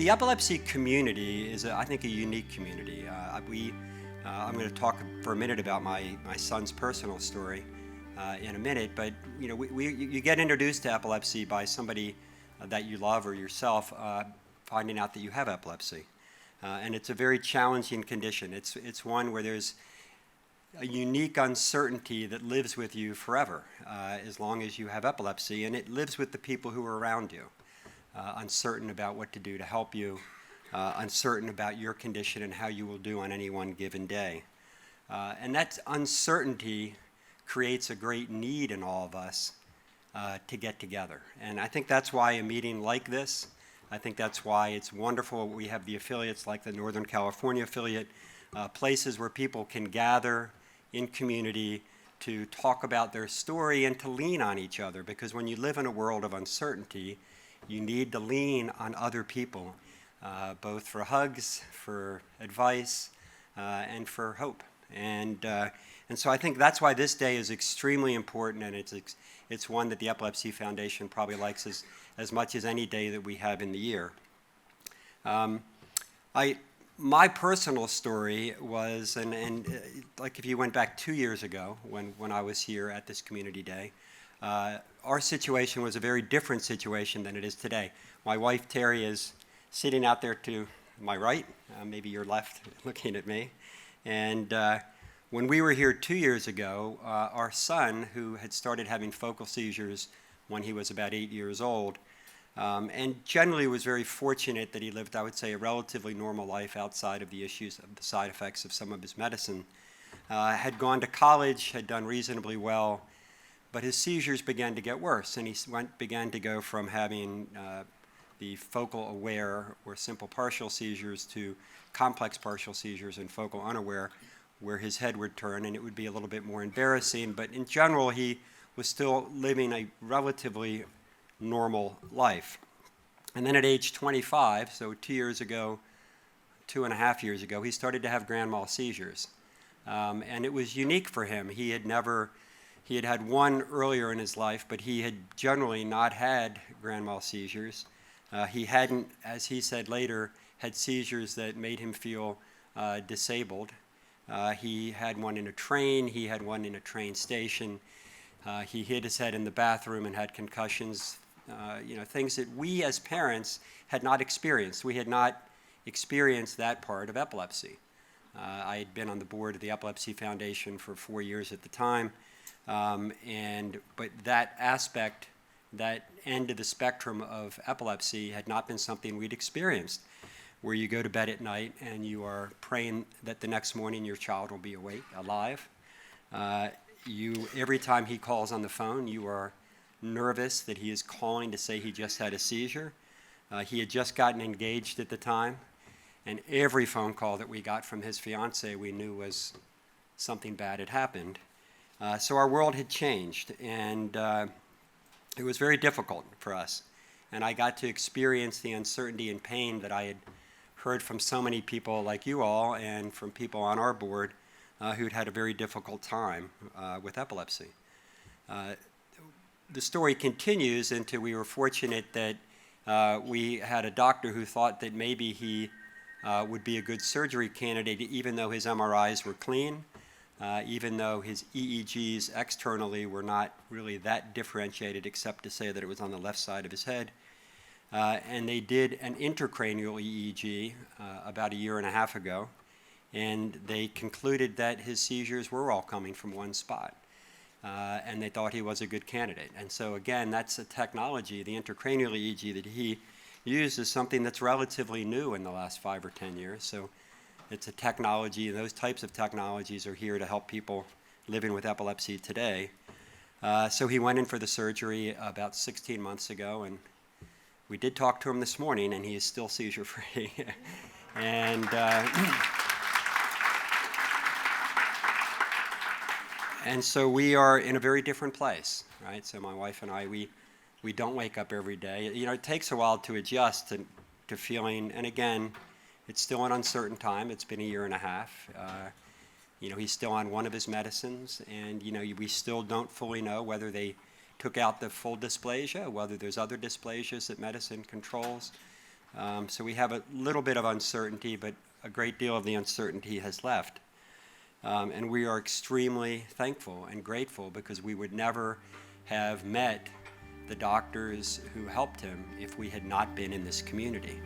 The epilepsy community is, I think, a unique community. I'm going to talk for a minute about my son's personal story in a minute, but you get introduced to epilepsy by somebody that you love or yourself finding out that you have epilepsy. And it's a very challenging condition. It's one where there's a unique uncertainty that lives with you forever, as long as you have epilepsy, and it lives with the people who are around you. Uncertain about what to do to help you, uncertain about your condition and how you will do on any one given day. And that uncertainty creates a great need in all of us to get together. And I think that's why a meeting like this, I think that's why it's wonderful we have the affiliates like the Northern California affiliate, places where people can gather in community to talk about their story and to lean on each other, because when you live in a world of uncertainty, you need to lean on other people, both for hugs, for advice, and for hope. And so I think that's why this day is extremely important, and it's one that the Epilepsy Foundation probably likes as much as any day that we have in the year. My personal story was, like if you went back 2 years ago when I was here at this community day, our situation was a very different situation than it is today. My wife, Terry, is sitting out there to my right, maybe your left, looking at me. And when we were here 2 years ago, our son, who had started having focal seizures when he was about 8 years old, and generally was very fortunate that he lived, I would say, a relatively normal life outside of the issues of the side effects of some of his medicine, had gone to college, had done reasonably well, but his seizures began to get worse, and he began to go from having the focal aware or simple partial seizures to complex partial seizures and focal unaware, where his head would turn and it would be a little bit more embarrassing, but in general he was still living a relatively normal life. And then at age 25, so 2 years ago, 2.5 years ago, he started to have grand mal seizures. And it was unique for him. He had had one earlier in his life, but he had generally not had grand mal seizures. He hadn't, as he said later, had seizures that made him feel disabled. He had one in a train, he had one in a train station. He hit his head in the bathroom and had concussions, things that we as parents had not experienced. We had not experienced that part of epilepsy. I had been on the board of the Epilepsy Foundation for 4 years at the time, but that aspect, that end of the spectrum of epilepsy had not been something we'd experienced, where you go to bed at night and you are praying that the next morning your child will be awake, alive. Every time he calls on the phone, you are nervous that he is calling to say he just had a seizure. He had just gotten engaged at the time, and every phone call that we got from his fiancée we knew was something bad had happened. So our world had changed, and it was very difficult for us. And I got to experience the uncertainty and pain that I had heard from so many people like you all and from people on our board who'd had a very difficult time with epilepsy. The story continues into we were fortunate that we had a doctor who thought that maybe he would be a good surgery candidate, even though his MRIs were clean, even though his EEGs externally were not really that differentiated, except to say that it was on the left side of his head. And they did an intracranial EEG about 1.5 years ago, and they concluded that his seizures were all coming from one spot. And they thought he was a good candidate. And so again, that's a technology, the intracranial EEG that he used is something that's relatively new in the last 5 or 10 years. So it's a technology, and those types of technologies are here to help people living with epilepsy today. So he went in for the surgery about 16 months ago, and we did talk to him this morning, and he is still seizure-free. And so we are in a very different place, right? So my wife and I, we don't wake up every day. It takes a while to adjust to feeling, and again, it's still an uncertain time. It's been 1.5 years. He's still on one of his medicines, and we still don't fully know whether they took out the full dysplasia, whether there's other dysplasias that medicine controls. So we have a little bit of uncertainty, but a great deal of the uncertainty has left. And we are extremely thankful and grateful because we would never have met the doctors who helped him if we had not been in this community.